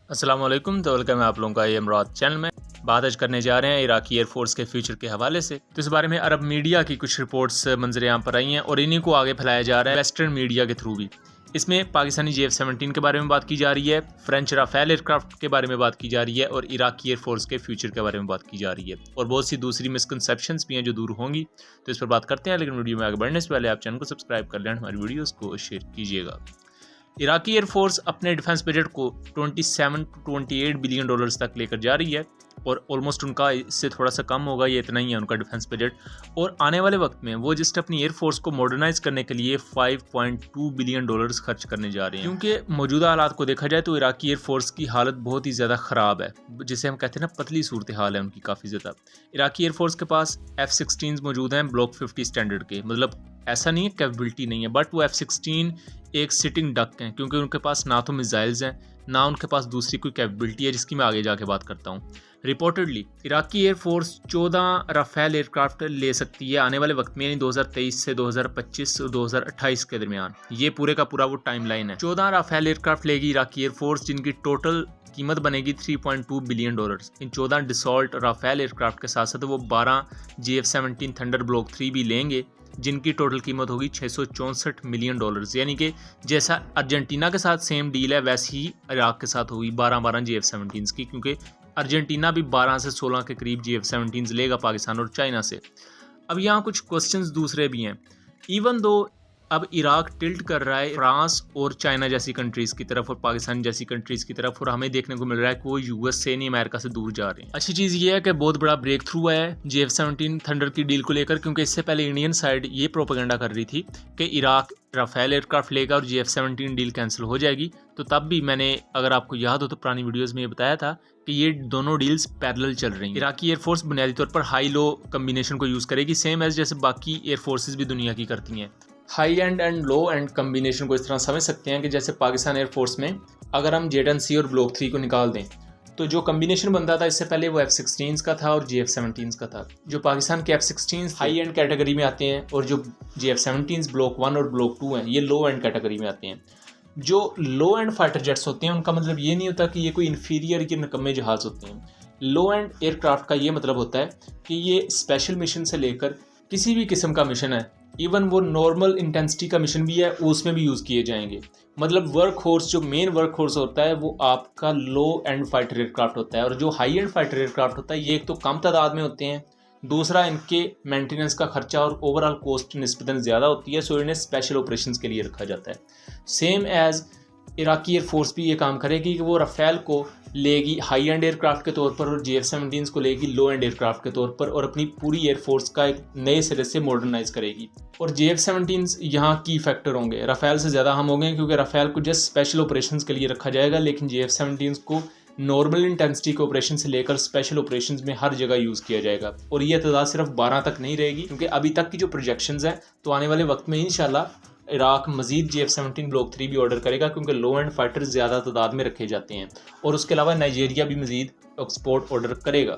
अस्सलाम वालेकुम, तो वेलकम है आप लोगों का ये इमरात चैनल में। बात आज करने जा रहे हैं इराकी एयरफोर्स के फ्यूचर के हवाले से। तो इस बारे में अरब मीडिया की कुछ रिपोर्ट्स मंजर आम पर आई हैं और इन्हीं को आगे फैलाया जा रहा है वेस्टर्न मीडिया के थ्रू भी। इसमें पाकिस्तानी JF-17 के बारे में बात की जा रही है, फ्रेंच राफेल एयरक्राफ्ट के बारे में बात की जा रही है और इराकी एयरफोर्स के फ्यूचर के बारे में बात की जा रही है और बहुत सी दूसरी मिसकंसेप्शंस भी हैं जो दूर होंगी। तो इस पर बात करते हैं, लेकिन वीडियो में आगे बढ़ने से पहले आप चैनल को सब्सक्राइब कर लें, हमारी वीडियोज़ को शेयर कीजिएगा। इराकी एयरफोर्स अपने डिफेंस बजट को 27 टू 28 बिलियन डॉलर्स तक लेकर जा रही है और ऑलमोस्ट उनका इससे थोड़ा सा कम होगा, ये इतना ही है उनका डिफेंस बजट। और आने वाले वक्त में वो जस्ट अपनी एयरफोर्स को मॉडर्नाइज करने के लिए 5.2 बिलियन डॉलर्स खर्च करने जा रहे हैं। क्योंकि मौजूदा हालात को देखा जाए तो इराकी एयरफोर्स की हालत बहुत ही ज़्यादा ख़राब है, जिसे हम कहते हैं ना पतली सूरत हाल है उनकी काफ़ी ज़्यादा। इराकी एयरफोर्स के पास F-16 मौजूद हैं ब्लॉक 50 स्टैंडर्ड के, मतलब ऐसा नहीं है कैपेबिलिटी नहीं है, बट वो F-16 एक सिटिंग डक हैं क्योंकि उनके पास ना तो मिसाइल्स हैं ना उनके पास दूसरी कोई कैपेबिलिटी है, जिसकी मैं आगे जाके बात करता हूँ। Reportedly Iraqi air force 14 Rafale aircraft ले सकती है आने वाले वक्त में, यानी 2023 से 2025 और 2028 के दरमियान। ये पूरे का पूरा वो टाइमलाइन है। 14 राफेल एयरक्राफ्ट लेगी इराकी एयरफोर्स, जिनकी टोटल कीमत बनेगी 3.2 बिलियन डॉलर्स। इन 14 डिसॉल्ट राफेल एयरक्राफ्ट के साथ साथ वो 12 JF-17 थंडर ब्लॉक 3 भी लेंगे, जिनकी टोटल कीमत होगी 664 मिलियन डॉलर्स। यानी कि जैसा अर्जेंटीना के साथ सेम डील है वैसे ही इराक के साथ होगी 12 JF-17 की, क्योंकि अर्जेंटीना भी 12 से 16 के करीब JF-17 लेगा पाकिस्तान और चाइना से। अब यहाँ कुछ क्वेश्चंस दूसरे भी हैं। इवन दो अब इराक टिल्ट कर रहा है फ्रांस और चाइना जैसी कंट्रीज़ की तरफ और पाकिस्तान जैसी कंट्रीज़ की तरफ, और हमें देखने को मिल रहा है कि वो US से नहीं अमेरिका से दूर जा रहे हैं। अच्छी चीज़ ये है कि बहुत बड़ा ब्रेक थ्रू है JF-17 थंडर की डील को लेकर, क्योंकि इससे पहले इंडियन साइड ये प्रोपेगेंडा कर रही थी कि इराक राफेल एयरक्राफ्ट लेगा और JF-17 डील कैंसिल हो जाएगी। तो तब भी मैंने, अगर आपको याद हो तो पुरानी वीडियोज़ में ये बताया था कि ये दोनों डील्स पैरेलल चल रही हैं। इराकी एयरफोर्स बुनियादी तौर पर हाई लो कम्बिनेशन को यूज़ करेगी, सेम एज जैसे बाकी एयरफोर्सेज भी दुनिया की करती हैं। High and low and combination को इस तरह समझ सकते हैं कि जैसे पाकिस्तान एयरफोर्स में अगर हम J-10C और ब्लॉक 3 को निकाल दें तो जो कम्बिनेशन बनता था इससे पहले वो F-16 का था और JF-17 का था। जो पाकिस्तान के F-16 हाई एंड कैटेगरी में आते हैं और जो JF-17 ब्लॉक 1 और ब्लॉक 2 हैं ये लो एंड कैटेगरी में आते हैं। जो लो एंड फाइटर जेट्स होते हैं उनका मतलब ये नहीं होता कि ये कोई इन्फीरियर या निकम्मे जहाज़ होते हैं। लो एंड एयरक्राफ्ट का ये मतलब होता है कि ये स्पेशल मिशन से लेकर किसी भी किस्म का मिशन है, इवन वो नॉर्मल इंटेंसिटी का मिशन भी है उसमें भी यूज़ किए जाएंगे। मतलब वर्क हॉर्स, जो मेन वर्क हॉर्स होता है वो आपका लो एंड फाइटर एयरक्राफ्ट होता है, और जो हाई एंड फाइटर एयरक्राफ्ट होता है ये एक तो कम तादाद में होते हैं, दूसरा इनके मेंटेनेंस का खर्चा और ओवरऑल कॉस्ट निस्बतन ज़्यादा होती है, सो इन्हें स्पेशल ऑपरेशंस के लिए रखा जाता है। सेम एज इराकी एयरफोर्स भी ये काम करेगी कि वो राफेल को लेगी हाई एंड एयरक्राफ्ट के तौर पर और JF-17 को लेगी लो एंड एयरक्राफ्ट के तौर पर, और अपनी पूरी एयरफोर्स का एक नए सिरे से मॉडर्नाइज करेगी। और JF-17 यहाँ की फैक्टर होंगे, राफेल से ज़्यादा हम होंगे क्योंकि राफेल को जस्ट स्पेशल ऑपरेशंस के लिए रखा जाएगा, लेकिन JF-17 को नॉर्मल इंटेंसिटी के ऑपरेशन से लेकर स्पेशल ऑपरेशंस में हर जगह यूज़ किया जाएगा। और ये तादाद सिर्फ 12 तक नहीं रहेगी, क्योंकि अभी तक की जो प्रोजेक्शंस हैं तो आने वाले वक्त में इंशाल्लाह इराक मजीद JF-17 ब्लॉक 3 भी ऑर्डर करेगा, क्योंकि लो एंड फाइटर ज़्यादा तादाद में रखे जाते हैं। और उसके अलावा नाइजीरिया भी मजीद एक्सपोर्ट ऑर्डर करेगा।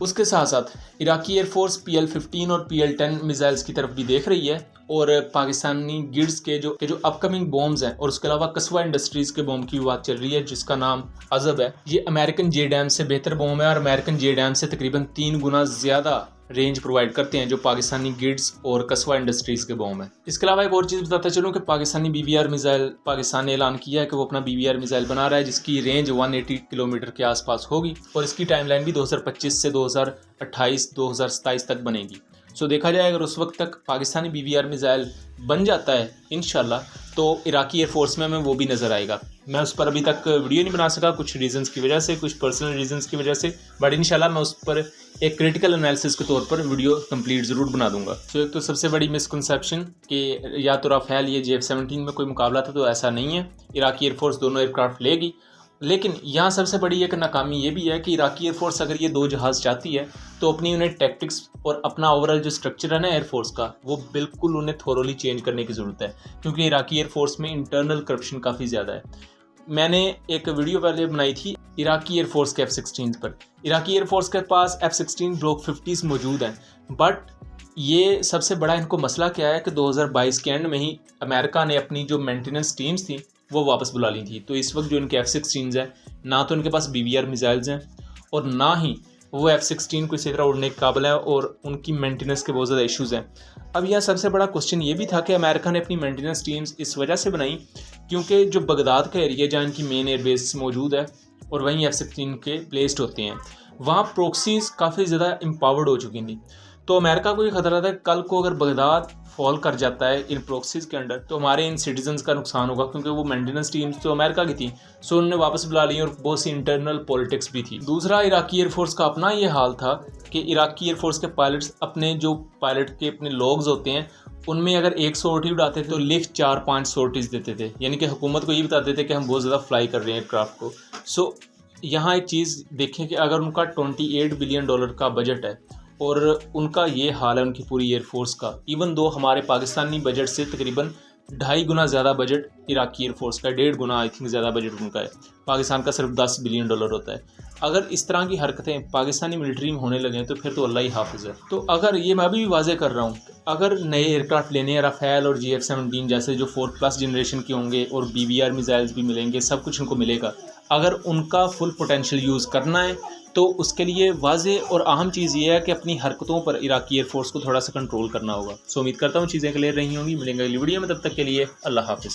उसके साथ साथ इराकी एयरफोर्स PL-15 और PL-10 मिसाइल्स की तरफ भी देख रही है, और पाकिस्तानी गिड्स के जो अपकमिंग बॉम्ब्स हैं, और उसके अलावा कस्बा इंडस्ट्रीज़ के बॉम्ब की बात चल रही है जिसका नाम अजब है। ये अमेरिकन JDAM से बेहतर बॉम्ब है और अमेरिकन JDAM से तकरीबन 3 गुना ज़्यादा रेंज प्रोवाइड करते हैं जो पाकिस्तानी गिड्स और कस्बा इंडस्ट्रीज़ के बॉम्ब है। इसके अलावा एक और चीज़ बताता चलूँ कि पाकिस्तानी BBR मिसाइल, पाकिस्तान ने ऐलान किया है कि वो अपना BBR मिसाइल बना रहा है जिसकी रेंज 180 किलोमीटर के आसपास होगी, और इसकी टाइमलाइन भी 2025 से 2028-2027 तक बनेगी। सो देखा जाए अगर उस वक्त तक पाकिस्तानी BBR मिसाइल बन जाता है इंशाल्लाह, तो इराकी एयरफोर्स में हमें वो भी नज़र आएगा। मैं उस पर अभी तक वीडियो नहीं बना सका कुछ रीजंस की वजह से, कुछ पर्सनल रीजंस की वजह से, बट इंशाल्लाह मैं उस पर एक क्रिटिकल एनालिसिस के तौर पर वीडियो कंप्लीट ज़रूर बना दूंगा। तो एक तो सबसे बड़ी मिसकंसेप्शन कि या तो राफेल या JF-17 में कोई मुकाबला था, तो ऐसा नहीं है। इराकी एयरफोर्स दोनों एयरक्राफ्ट लेगी, लेकिन यहाँ सबसे बड़ी एक नाकामी ये भी है कि इराकी एयरफोर्स अगर ये 2 जहाज़ चाहती है तो अपनी उन्हें टैक्टिक्स और अपना ओवरऑल जो स्ट्रक्चर है ना एयरफोर्स का, वो बिल्कुल उन्हें थोरोली चेंज करने की ज़रूरत है, क्योंकि इराकी एयरफोर्स में इंटरनल करप्शन काफ़ी ज़्यादा है। मैंने एक वीडियो पहले बनाई थी इराकी एयरफोर्स के F-16 पर। इराकी एयरफोर्स के पास F-16 ब्लॉक 50 मौजूद हैं, बट ये सबसे बड़ा इनको मसला क्या है कि 2022 के एंड में ही अमेरिका ने अपनी जो मेंटेनेंस टीम्स थी वो वापस बुला ली थी। तो इस वक्त जो इनके F-16 हैं, ना तो इनके पास BBR मिसाइल्स हैं और ना ही वो F-16 को इसी तरह उड़ने के काबिल है और उनकी मेंटेनेंस के बहुत ज़्यादा इश्यूज़ हैं। अब यह सबसे बड़ा क्वेश्चन ये भी था कि अमेरिका ने अपनी मेंटेनेंस टीम्स इस वजह से बनाई क्योंकि जो बगदाद का एरिया जहाँ इनकी मेन एयरबेस मौजूद है और वहीं F-16 के प्लेस्ड होते हैं, वहाँ प्रॉक्सीज काफ़ी ज़्यादा एम्पावर्ड हो चुकी थी। तो अमेरिका को ये खतरा था कल को अगर बगदाद फॉल कर जाता है इन प्रॉक्सीज के अंडर तो हमारे इन सिटीजन्स का नुकसान होगा, क्योंकि वो मेंटेनेंस टीम्स तो अमेरिका की थी, सो उन्होंने वापस बुला ली और बहुत सी इंटरनल पॉलिटिक्स भी थी। दूसरा, इराकी एयरफोर्स का अपना ये हाल था कि इराकी एयरफोर्स के पायलट्स अपने जो पायलट के अपने लॉग्स होते हैं उनमें अगर एक सॉर्टी उड़ाते थे तो लिफ्ट 4-5 सॉर्टीज देते थे, यानी कि हुकूमत को ये बताते थे कि हम बहुत ज़्यादा फ्लाई कर रहे हैं एयरक्राफ्ट को। सो यहाँ एक चीज़ देखें कि अगर उनका $28 बिलियन का बजट है और उनका ये हाल है उनकी पूरी एयरफोर्स का, इवन दो हमारे पाकिस्तानी बजट से तकरीबन 2.5 गुना ज़्यादा बजट इराकी एयरफोर्स का, 1.5 गुना आई थिंक ज़्यादा बजट उनका है। पाकिस्तान का सिर्फ $10 बिलियन होता है। अगर इस तरह की हरकतें पाकिस्तानी मिलिट्री में होने लगे तो फिर तो अल्लाह ही हाफिज़ है। तो अगर ये मैं भी वाज़े कर रहा हूँ, अगर नए एयरक्राफ्ट लेने हैं राफेल और GF-17 जैसे जो 4+ जनरेशन के होंगे और BBR मिसाइल्स भी मिलेंगे, सब कुछ उनको मिलेगा, अगर उनका फुल पोटेंशियल यूज़ करना है तो उसके लिए वाज़े और अहम चीज़ ये है कि अपनी हरकतों पर इराकी एयरफोर्स को थोड़ा सा कंट्रोल करना होगा। सो उम्मीद करता हूँ चीज़ें क्लियर रही होंगी। मिलेंगे अगली वीडियो में, तब तक के लिए अल्लाह हाफिज़।